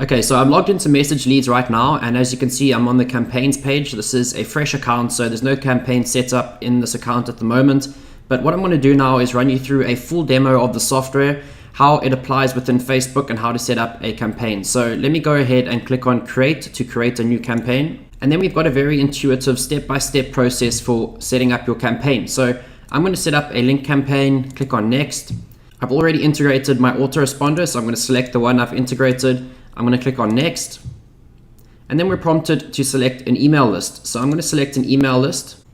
Okay, so I'm logged into MSGLeads right now, and as you can see, I'm on the campaigns page. This is a fresh account, so there's no campaign set up in this account at the moment. But what I'm going to do now is run you through a full demo of the software, how it applies within Facebook, and how to set up a campaign. So let me go ahead and click on Create to create a new campaign. And then we've got a very intuitive step-by-step process for setting up your campaign. So I'm going to set up a link campaign, click on Next. I've already integrated my autoresponder, so I'm going to select the one I've integrated. I'm going to click on Next, and then we're prompted to select an email list. So I'm going to select an email list.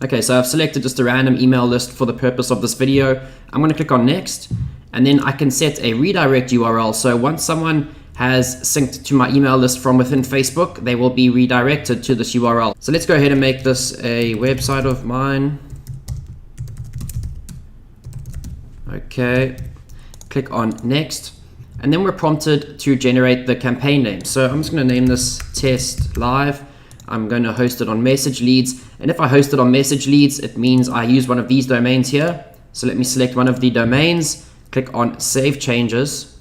Okay, so I've selected just a random email list for the purpose of this video. I'm going to click on Next, and then I can set a redirect URL. So once someone has synced to my email list from within Facebook, they will be redirected to this URL. So let's go ahead and make this a website of mine. Okay, click on Next. And then we're prompted to generate the campaign name. So I'm just going to name this Test Live. I'm going to host it on MSGLeads. And if I host it on MSGLeads, it means I use one of these domains here. So let me select one of the domains, click on Save Changes.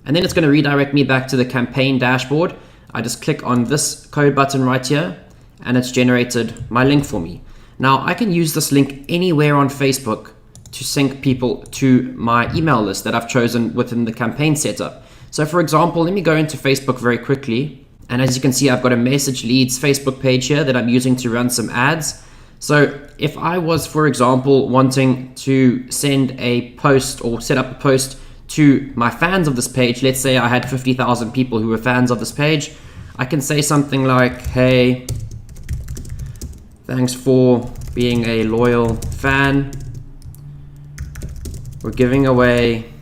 And then it's going to redirect me back to the campaign dashboard. I just click on this code button right here, and it's generated my link for me. Now I can use this link anywhere on Facebook to sync people to my email list that I've chosen within the campaign setup. So for example, let me go into Facebook very quickly. And as you can see, I've got a MSGLeads Facebook page here that I'm using to run some ads. So if I was, for example, wanting to send a post or set up a post to my fans of this page, let's say I had 50,000 people who were fans of this page, I can say something like, hey, thanks for being a loyal fan. We're giving away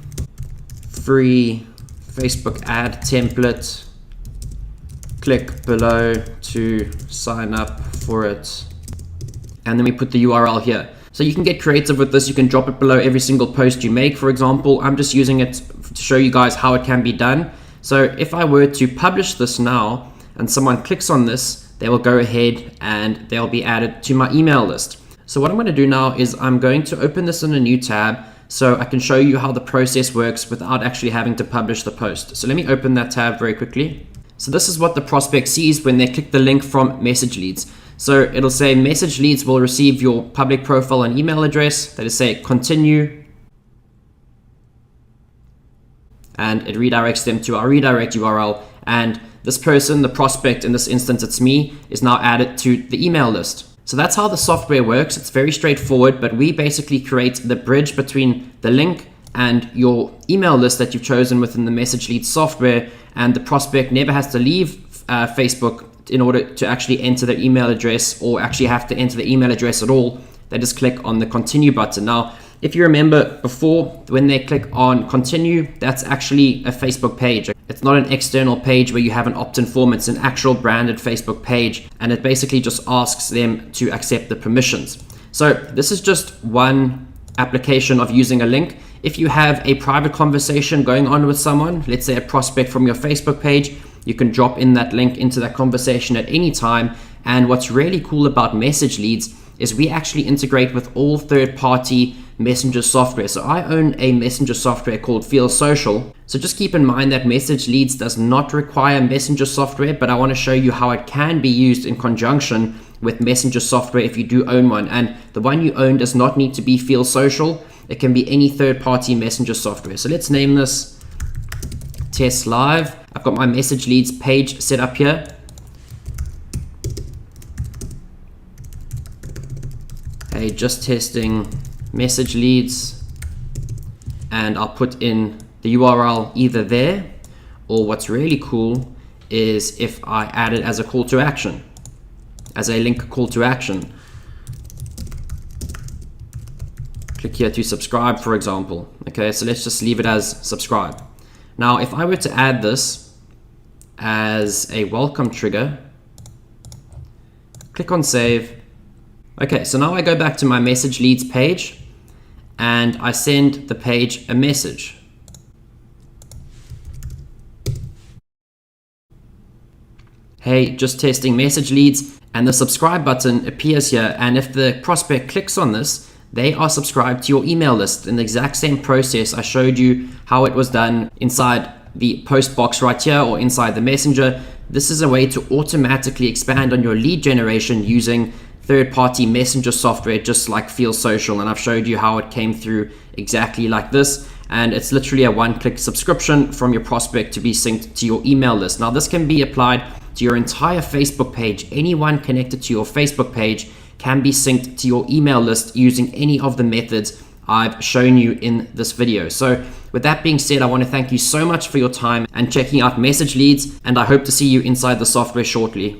free Facebook ad template. Click below to sign up for it. And then we put the URL here. So you can get creative with this. You can drop it below every single post you make. For example, I'm just using it to show you guys how it can be done. So if I were to publish this now and someone clicks on this, they will go ahead and they'll be added to my email list. So what I'm going to do now is I'm going to open this in a new tab, so I can show you how the process works without actually having to publish the post. So let me open that tab very quickly. So this is what the prospect sees when they click the link from MSGLeads. So it'll say MSGLeads will receive your public profile and email address. That'll say continue. And it redirects them to our redirect URL. And this person, the prospect, in this instance it's me, is now added to the email list. So that's how the software works. It's very straightforward, but we basically create the bridge between the link and your email list that you've chosen within the MSGLeads software, and the prospect never has to leave Facebook in order to actually enter their email address or actually have to enter the email address at all. They just click on the continue button. Now, if you remember before, when they click on continue, that's actually a Facebook page. It's not an external page where you have an opt-in form. It's an actual branded Facebook page, and it basically just asks them to accept the permissions. So this is just one application of using a link. If you have a private conversation going on with someone, let's say a prospect from your Facebook page, you can drop in that link into that conversation at any time. And what's really cool about MSGLeads is we actually integrate with all third-party messenger software. So I own a messenger software called Feel Social. So just keep in mind that MSGLeads does not require messenger software, but I want to show you how it can be used in conjunction with messenger software if you do own one. And the one you own does not need to be Feel Social. It can be any third-party messenger software. So let's name this Test Live. I've got my MSGLeads page set up here. Hey, just testing MSGLeads, and I'll put in the URL either there, or what's really cool is if I add it as a call to action, as a link call to action. Click here to subscribe, for example. Okay, so let's just leave it as subscribe. Now, if I were to add this as a welcome trigger, click on save. Okay, so now I go back to my MSGLeads page and I send the page a message. Hey, just testing MSGLeads, and the subscribe button appears here, and if the prospect clicks on this, they are subscribed to your email list in the exact same process I showed you how it was done inside the post box right here or inside the messenger. This is a way to automatically expand on your lead generation using third-party messenger software, just like Feel Social. And I've showed you how it came through exactly like this. And it's literally a one-click subscription from your prospect to be synced to your email list. Now, this can be applied to your entire Facebook page. Anyone connected to your Facebook page can be synced to your email list using any of the methods I've shown you in this video. So with that being said, I want to thank you so much for your time and checking out MSGLeads, and I hope to see you inside the software shortly.